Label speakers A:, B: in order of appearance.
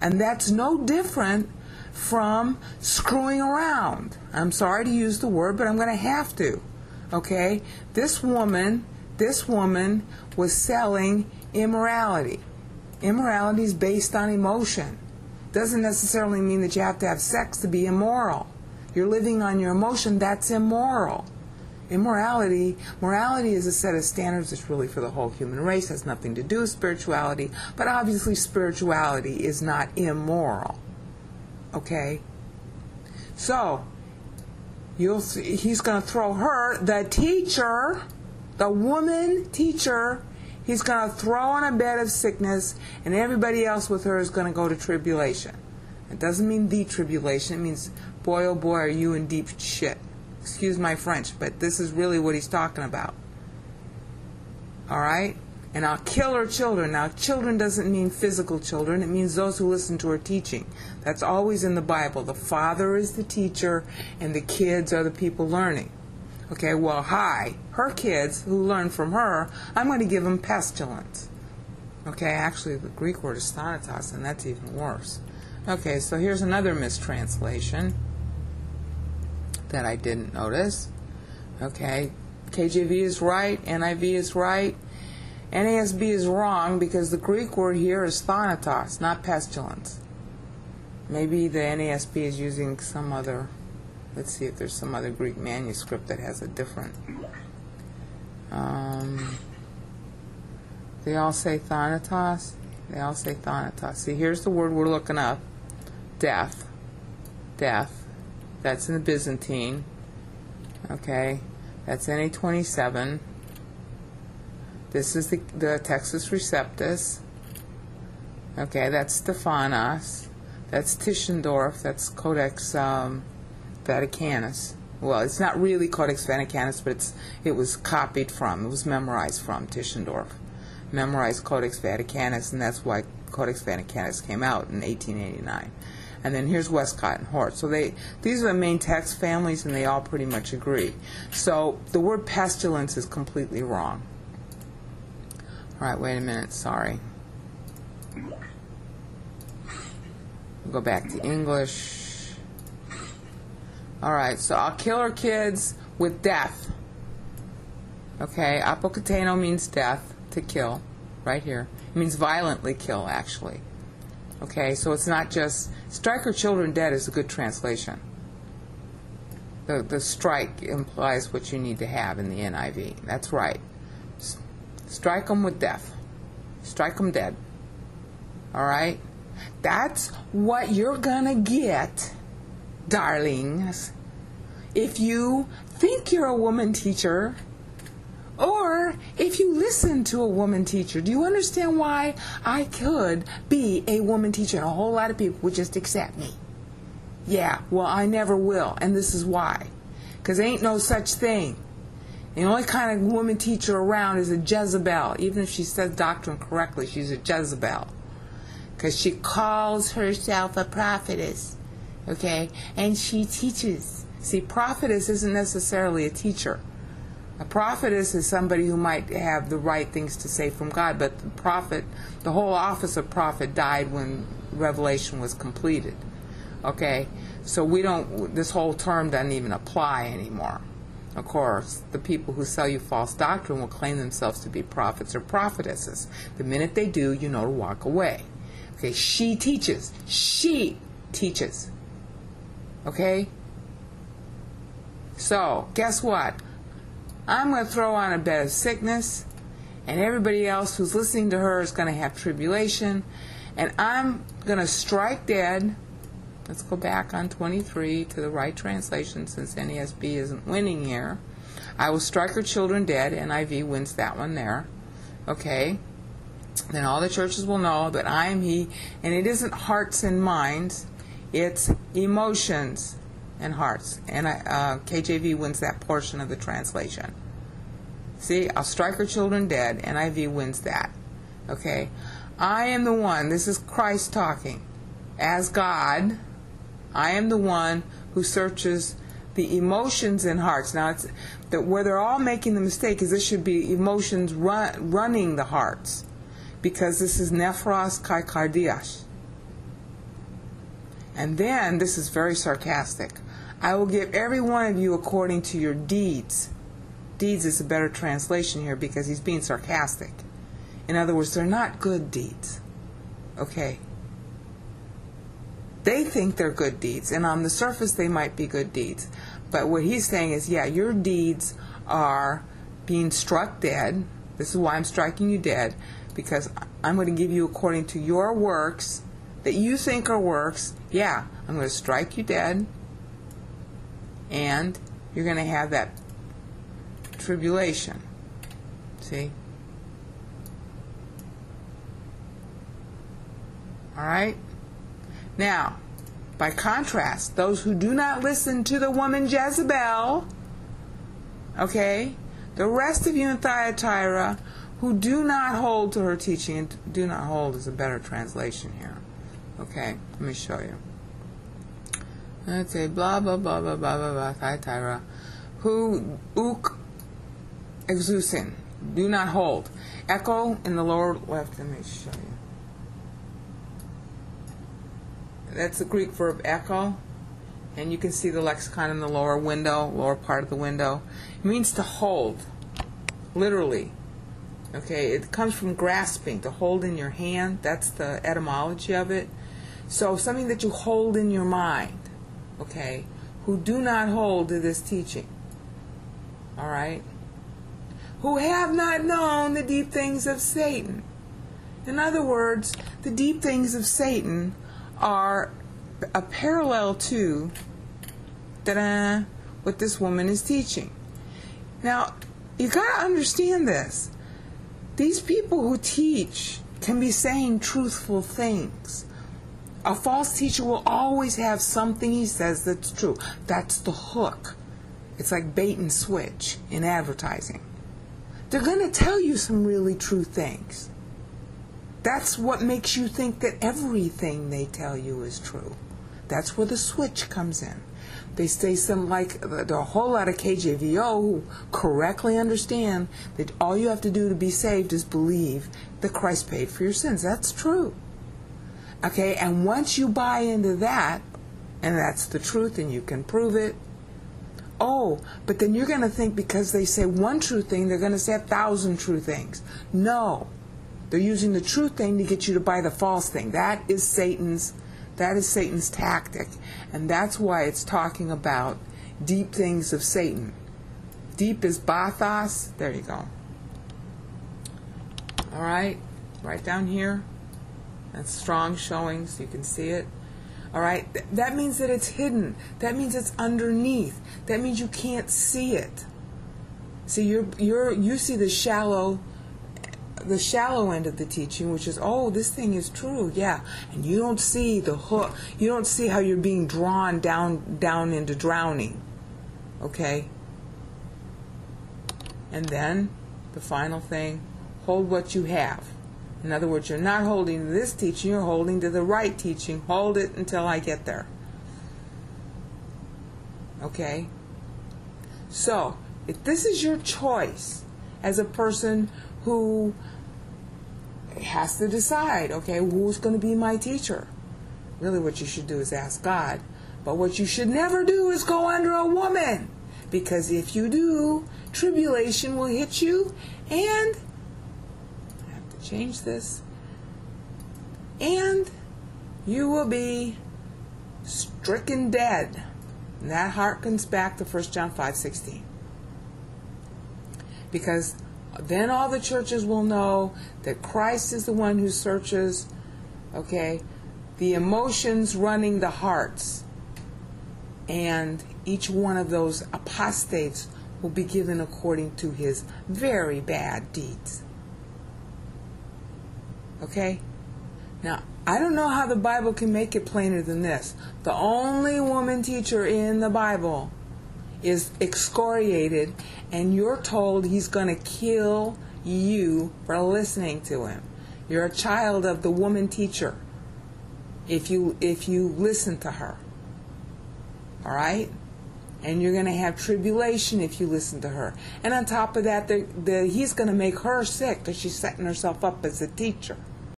A: And that's no different from screwing around. I'm sorry to use the word, but I'm going to have to. Okay? This woman was selling immorality. Immorality is based on emotion. Doesn't necessarily mean that you have to have sex to be immoral. You're living on your emotion, that's immoral. Morality is a set of standards that's really for the whole human race, has nothing to do with spirituality, but obviously spirituality is not immoral. Okay? So, you'll see, he's going to throw her, the teacher, the woman teacher, he's going to throw on a bed of sickness, and everybody else with her is going to go to tribulation. It doesn't mean the tribulation, it means, boy oh boy, are you in deep shit. Excuse my French, but this is really what he's talking about. Alright? And I'll kill her children. Now, children doesn't mean physical children. It means those who listen to her teaching. That's always in the Bible. The father is the teacher, and the kids are the people learning. Okay, well, her kids who learn from her, I'm going to give them pestilence. Okay, actually, the Greek word is thanatos, and that's even worse. Okay, so here's another mistranslation that I didn't notice. Okay, KJV is right, NIV is right, NASB is wrong because the Greek word here is thanatos, not pestilence. Maybe the NASB is using some other, let's see if there's some other Greek manuscript that has a different, they all say thanatos? They all say thanatos. See, here's the word we're looking up. Death. Death. That's in the Byzantine. Okay. That's NA27. This is the Textus Receptus. Okay, that's Stephanos. That's Tischendorf. That's Codex Vaticanus. Well, it's not really Codex Vaticanus, but it was copied from, it was memorized from Tischendorf. Memorized Codex Vaticanus, and that's why Codex Vaticanus came out in 1889. And then here's Westcott and Hort. So these are the main text families, and they all pretty much agree. So the word pestilence is completely wrong. All right, wait a minute. Sorry. We'll go back to English. All right, so I'll kill her kids with death. Okay, apokateno means death, to kill, right here. It means violently kill, actually. Okay, so it's not just, strike her children dead is a good translation. The strike implies what you need to have in the NIV. That's right. Strike them with death. Strike them dead. All right? That's what you're going to get, darlings, if you think you're a woman teacher, or if you listen to a woman teacher. Do you understand why I could be a woman teacher and a whole lot of people would just accept me? Yeah, well, I never will, and this is why. Because ain't no such thing. The only kind of woman teacher around is a Jezebel. Even if she says doctrine correctly, she's a Jezebel. Because she calls herself a prophetess, okay? And she teaches. See, prophetess isn't necessarily a teacher. A prophetess is somebody who might have the right things to say from God, but the prophet, the whole office of prophet died when Revelation was completed. Okay? So this whole term doesn't even apply anymore. Of course, the people who sell you false doctrine will claim themselves to be prophets or prophetesses. The minute they do, you know to walk away. Okay? She teaches. She teaches. Okay? So, guess what? I'm going to throw on a bed of sickness, and everybody else who's listening to her is going to have tribulation, and I'm going to strike dead. Let's go back on 23 to the right translation, since NASB isn't winning here. I will strike her children dead. NIV wins that one there. Okay. Then all the churches will know that I am He, and it isn't hearts and minds, it's emotions and hearts. And KJV wins that portion of the translation. See, I'll strike her children dead. NIV wins that. Okay. I am the one, this is Christ talking, as God, I am the one who searches the emotions and hearts. Now, it's that where they're all making the mistake is this should be emotions running the hearts, because this is nephros kai kardias. And then, this is very sarcastic, I will give every one of you according to your deeds. Deeds is a better translation here because he's being sarcastic. In other words, they're not good deeds. Okay? They think they're good deeds, and on the surface they might be good deeds. But what he's saying is, yeah, your deeds are being struck dead. This is why I'm striking you dead, because I'm going to give you according to your works that you think are works. Yeah, I'm going to strike you dead, and you're going to have that tribulation. See? Alright? Now, by contrast, those who do not listen to the woman Jezebel, okay, the rest of you in Thyatira who do not hold to her teaching, and do not hold is a better translation here. Okay, let me show you. Let's say blah blah blah blah blah blah blah Thyatira, who uk exusin, do not hold. Echo in the lower left. Let me show you. That's the Greek verb echo, and you can see the lexicon in the lower window, lower part of the window. It means to hold, literally. Okay, it comes from grasping, to hold in your hand. That's the etymology of it. So something that you hold in your mind. Okay, who do not hold to this teaching. All right, who have not known the deep things of Satan. In other words, the deep things of Satan are a parallel to what this woman is teaching. Now, you got to understand this. These people who teach can be saying truthful things. A false teacher will always have something he says that's true. That's the hook. It's like bait and switch in advertising. They're going to tell you some really true things. That's what makes you think that everything they tell you is true. That's where the switch comes in. They say some, like, there are a whole lot of KJVO who correctly understand that all you have to do to be saved is believe that Christ paid for your sins. That's true. Okay, and once you buy into that, and that's the truth and you can prove it, oh, but then you're going to think because they say one true thing, they're going to say 1,000 true things. No. They're using the true thing to get you to buy the false thing. That is Satan's tactic. And that's why it's talking about deep things of Satan. Deep is bathos. There you go. All right. Right down here. That's strong showing so you can see it. All right. That means that it's hidden. That means it's underneath. That means you can't see it. See, you see the shallow end of the teaching, which is, oh, this thing is true, yeah, and you don't see the hook. You don't see how you're being drawn down into drowning. Okay? And then the final thing, hold what you have. In other words, you're not holding to this teaching, you're holding to the right teaching. Hold it until I get there. Okay? So, if this is your choice as a person who has to decide, okay, who's going to be my teacher? Really what you should do is ask God. But what you should never do is go under a woman. Because if you do, tribulation will hit you, and I have to change this, and you will be stricken dead. And that harkens back to 1 John 5:16. Because then all the churches will know that Christ is the one who searches, okay, the emotions running the hearts. And each one of those apostates will be given according to his very bad deeds. Okay? Now, I don't know how the Bible can make it plainer than this. The only woman teacher in the Bible is excoriated, and you're told he's going to kill you for listening to him. You're a child of the woman teacher if you listen to her. All right? And you're going to have tribulation if you listen to her. And on top of that, he's going to make her sick because she's setting herself up as a teacher.